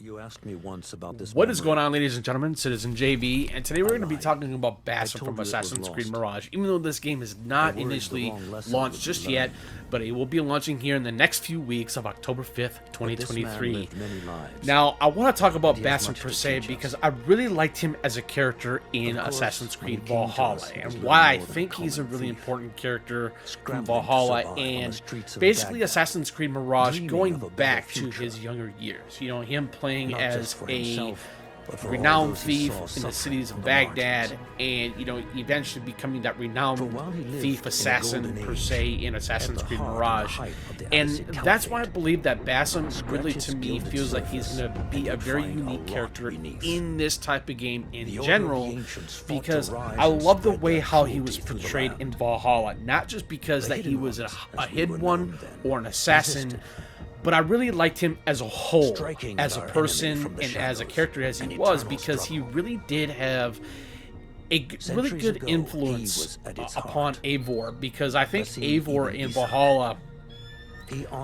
You asked me once about this. What is going on, ladies and gentlemen? Citizen JV, and today we're going to be talking about Basim from told you it was Assassin's Creed lost. Mirage. Even though this game is not worried the initially wrong lesson launched would be just learned. yet, but it will be launching here in the next few weeks of October 5th, But this man 2023. lived many lives. Now, I want to talk about And he has Basim much per to se teach us. because I really liked him as a character in Of course, Assassin's when he Creed came to Valhalla, us, he and was why I little more than a think he's a common really thief, important character from scrambling to Valhalla, survive on the and streets of basically Baghdad, Assassin's Creed Mirage dreaming going of a better back to future. his younger years. You know, him playing Not as just for a himself, but for all renowned those he thief saw in the suffering cities on of the Baghdad, margins. and you know, eventually becoming that For renowned while he lived thief in a assassin golden per age, se in at Assassin's the Creed heart and the Mirage, height of the and Abbasid that's why I Caliphate, believe that Basim scratch really his to me gilded feels like he's surface, going to be and a you'd very find a unique lot character beneath. in this type of game in The order of general, the ancients fought to because rise I and love the spread way their how he was cruelty through the portrayed land. in Valhalla, not just because The that he hidden was ones, a as we hidden were one known then, or an assassin, resisted. but I really liked him as a whole, Striking as at a our person enemy from the and as a shadows, character as an he was, eternal because he struggle. really did have a really Centuries good ago, he influence was at its upon heart. Eivor, because I think Basim Eivor Ibn in Ishaq. Valhalla,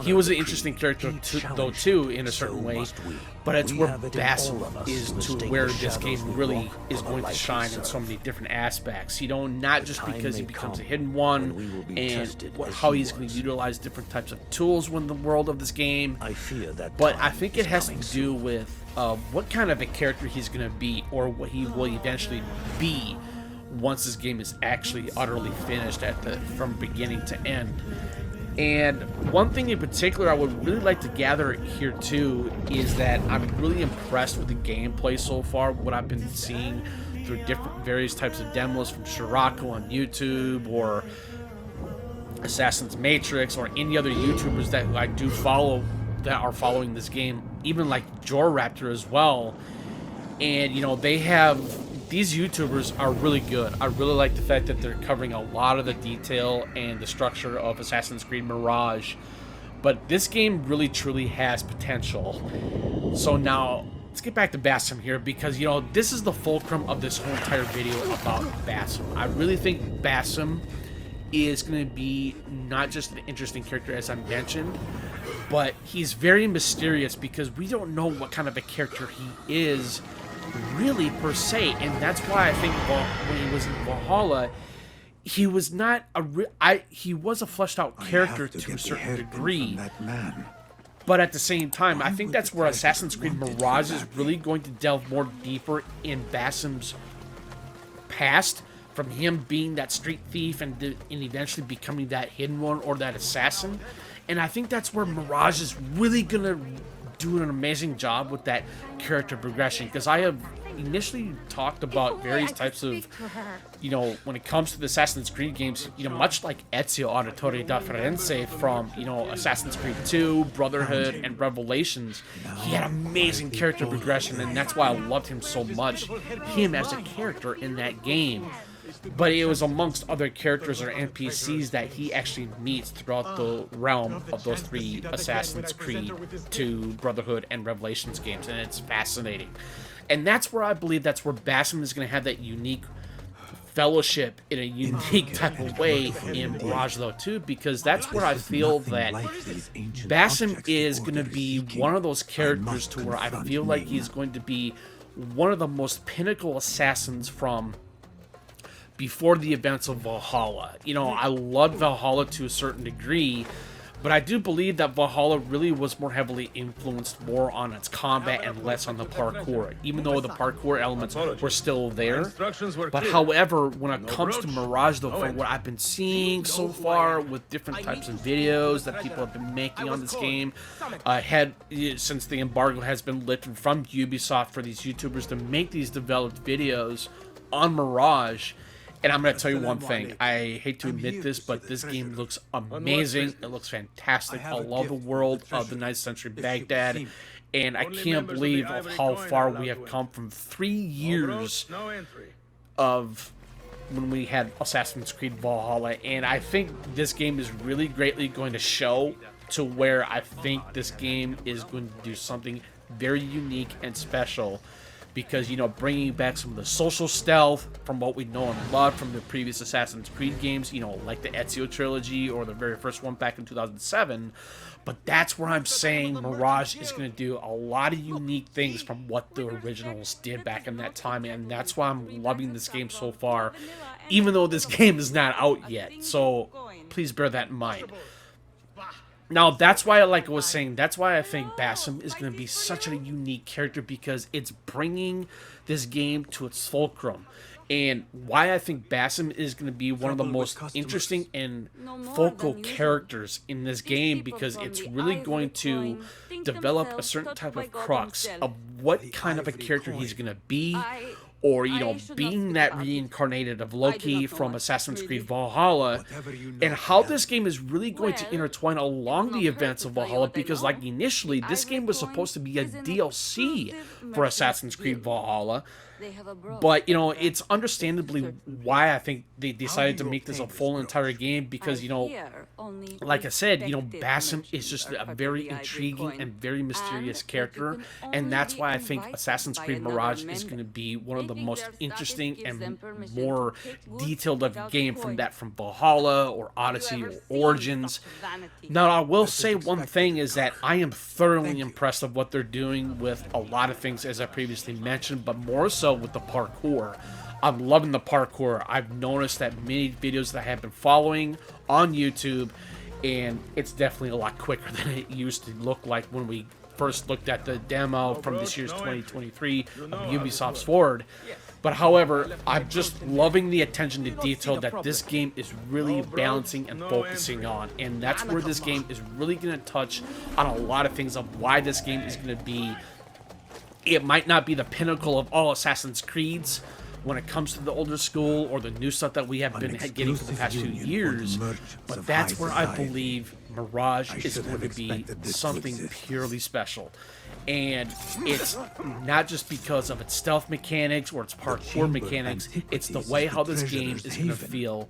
he was He an interesting character though challenged, too in a so certain way, must we. but it's We where have it in Basim all of us is who to mistake where the this shadows game we really walk is for the going to light we shine in so serve. many different aspects. You know, not The just time because he may becomes a come hidden one when we will be and tested as how he he's going was. to utilize different types of tools within the world of this game. I fear that But I time think is it has to coming do soon. with what kind of a character he's going to be, or what he will eventually be once this game is actually utterly finished from beginning to end. And one thing in particular I would really like to gather here too is that I'm really impressed with the gameplay so far, what I've been seeing through different various types of demos from Scirocco on YouTube, or Assassin's Matrix, or any other YouTubers that I do follow that are following this game, even like Joraptor as well. And you know, these YouTubers are really good. I really like the fact that they're covering a lot of the detail and the structure of Assassin's Creed Mirage. But this game really truly has potential. So now let's get back to Basim here, because you know, this is the fulcrum of this whole entire video about Basim. I really think Basim is going to be not just an interesting character as I mentioned, but he's very mysterious because we don't know what kind of a character he is really per se, and that's why I think when he was in Valhalla, he was not he was a fleshed out character to a certain degree, but at the same time, I think that's where Assassin's Creed Mirage is really going to delve more deeper in Basim's past, from him being that street thief and eventually becoming that hidden one or that assassin. And I think that's where Mirage is really gonna do an amazing job with that character progression, because I have initially talked about various types of, you know, when it comes to the Assassin's Creed games, you know, much like Ezio Auditore da Firenze from, you know, Assassin's Creed 2, Brotherhood, and Revelations, he had amazing character progression, and that's why I loved him so much, him as a character in that game. But it was amongst other characters or NPCs that he actually meets throughout the realm of those three Assassin's Creed 2, Brotherhood, and Revelations games, and it's fascinating. And that's where I believe that's where Basim is going to have that unique fellowship in a unique type of way in Mirage though too, because that's where I feel that Basim is going to be one of those characters to where I feel like he's going to be one of the most pinnacle assassins from before the events of Valhalla. You know, I loved Valhalla to a certain degree, but I do believe that Valhalla really was more heavily influenced more on its combat and less on the parkour, even though the parkour elements were still there. But however, when it comes to Mirage though, from what I've been seeing so far with different types of videos that people have been making on this game, since the embargo has been lifted from Ubisoft for these YouTubers to make these developed videos on Mirage. And I'm going to tell you one thing. I hate to admit this, but this game looks amazing. It looks fantastic. I love the world of the 9th century Baghdad. And I can't believe of how far we have come from 3 years of when we had Assassin's Creed Valhalla. And I think this game is really greatly going to show to where I think this game is going to do something very unique and special. because, you know, bringing back some of the social stealth from what we know and love from the previous Assassin's Creed games, you know, like the Ezio trilogy or the very first one back in 2007. But that's where I'm saying Mirage is going to do a lot of unique things from what the originals did back in that time, and that's why I'm loving this game so far, even though this game is not out yet. So please bear that in mind. Now, that's why, like I was saying, that's why I think Basim is going to be such a unique character, because it's bringing this game to its fulcrum. And why I think Basim is going to be one of the most interesting and focal characters in this game, because it's really going to develop a certain type of crux of what kind of a character he's going to be, or, you know, being that reincarnated of Loki from Assassin's Creed Valhalla, and how this game is really going to intertwine along the events of Valhalla, because, like, initially, this game was supposed to be a DLC for Assassin's Creed Valhalla, but, you know, it's understandably why I think they decided to make this a full entire game, because, you know, like I said, you know, Basim is just a very intriguing and very mysterious character, and that's why I think Assassin's Creed Mirage is going to be one of the most interesting and more detailed of game from Valhalla or Odyssey or Origins. Now, I will say one thing is that I am thoroughly impressed of what they're doing with a lot of things, as I previously mentioned, but more so with the parkour. I'm loving the parkour. I've noticed that many videos that I have been following on YouTube, and it's definitely a lot quicker than it used to look like when we first looked at the demo from this year's 2023 of Ubisoft's Forward. But however, I'm just loving the attention to detail that this game is really balancing and focusing on, and that's where this game is really going to touch on a lot of things of why this game is going to be. It might not be the pinnacle of all Assassin's Creeds when it comes to the older school or the new stuff that we have been getting for the past 2 years, but that's where I believe Mirage is going to be something purely special. And it's not just because of its stealth mechanics or its parkour mechanics, it's the way how this game is going to feel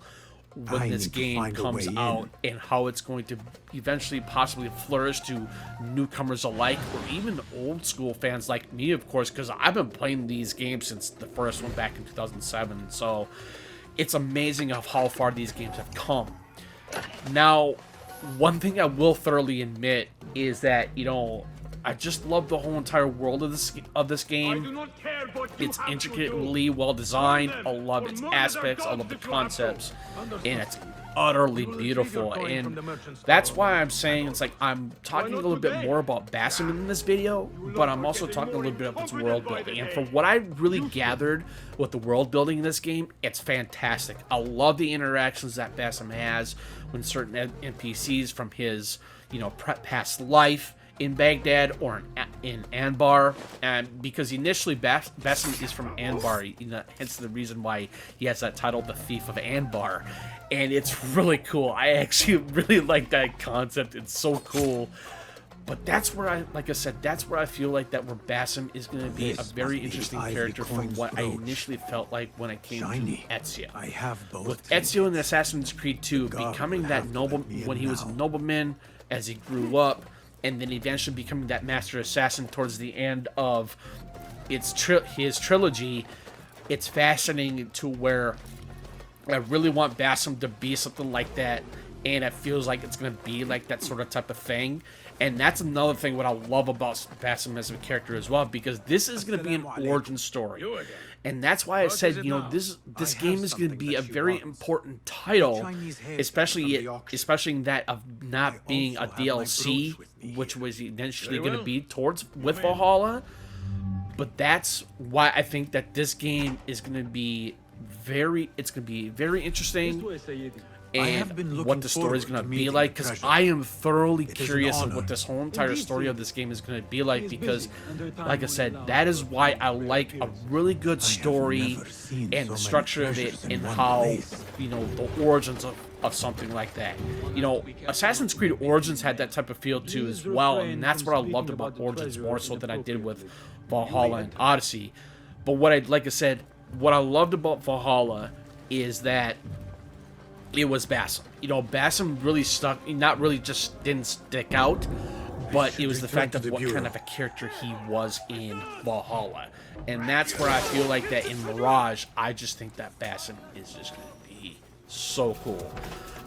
when this game comes out, and how it's going to eventually possibly flourish to newcomers alike, or even old school fans like me, of course, because I've been playing these games since the first one back in 2007. So it's amazing of how far these games have come. Now, one thing I will thoroughly admit is that, you know, I just love the whole entire world of this game. It's intricately well designed. I love its aspects. I love the concepts, and it's utterly beautiful. And that's why I'm saying it's like I'm talking a little bit more about Basim in this video, but I'm also talking a little bit about its world building. And from what I really gathered with the world building in this game, it's fantastic. I love the interactions that Basim has with certain NPCs from his, you know, past life in Baghdad or in Anbar, and because initially Basim is from Anbar, you know, hence the reason why he has that title, the Thief of Anbar, and it's really cool. I actually really like that concept. It's so cool. But that's where like I said, that's where I feel like that where Basim is going to be a very interesting character from what I initially felt like when it came to Ezio. With Ezio in Assassin's Creed 2 becoming that noble when he was a nobleman as he grew up, and then eventually becoming that master assassin towards the end of his trilogy, it's fascinating to where I really want Basim to be something like that, and it feels like it's going to be like that sort of type of thing. And that's another thing what I love about Basim as a character as well, because this is going to be an origin story. And that's why I said, you know, this game is going to be a very important title, especially in that of not being a DLC, which was eventually going to be with Valhalla. But that's why I think that this game is going to be very interesting, and what the story is going to be like, because I am thoroughly curious of what this whole entire story of this game is going to be like, because like I said, that is why I like a really good story and the structure of it, and how, you know, the origins of something like that. You know, Assassin's Creed Origins had that type of feel too as well, and that's what I loved about Origins more so than I did with Valhalla and Odyssey. But what I loved about Valhalla is that it was Basim. You know, Basim really didn't stick out, but it was the fact of what kind of a character he was in Valhalla. And that's where I feel like that in Mirage, I just think that Basim is just going to be so cool.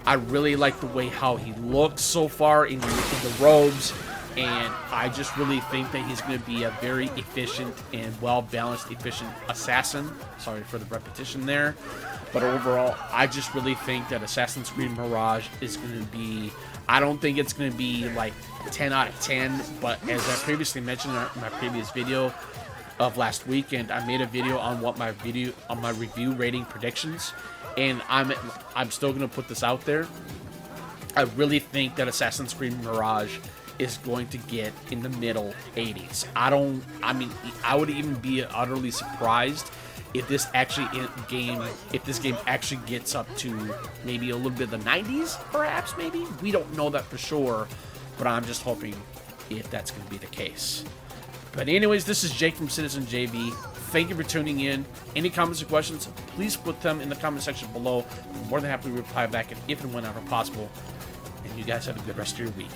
I really like the way how he looks so far in the robes, and I just really think that he's going to be a very efficient and well-balanced, efficient assassin. Sorry for the repetition there. But overall, I just really think that Assassin's Creed Mirage is going to be... I don't think it's going to be like 10 out of 10, but as I previously mentioned in my previous video of last weekend, I made a video on what my review rating predictions, and I'm still going to put this out there. I really think that Assassin's Creed Mirage is going to get in the middle 80s. I mean, I would even be utterly surprised if this game actually gets up to maybe a little bit of the 90s, perhaps, maybe. We don't know that for sure, but I'm just hoping if that's going to be the case. But anyways, this is Jake from Citizen JV. Thank you for tuning in. Any comments or questions, please put them in the comment section below. I'm more than happy to reply back if and whenever possible. And you guys have a good rest of your week.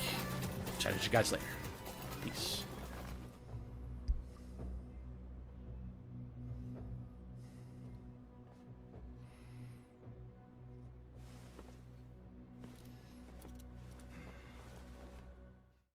Chat with you guys later. Peace.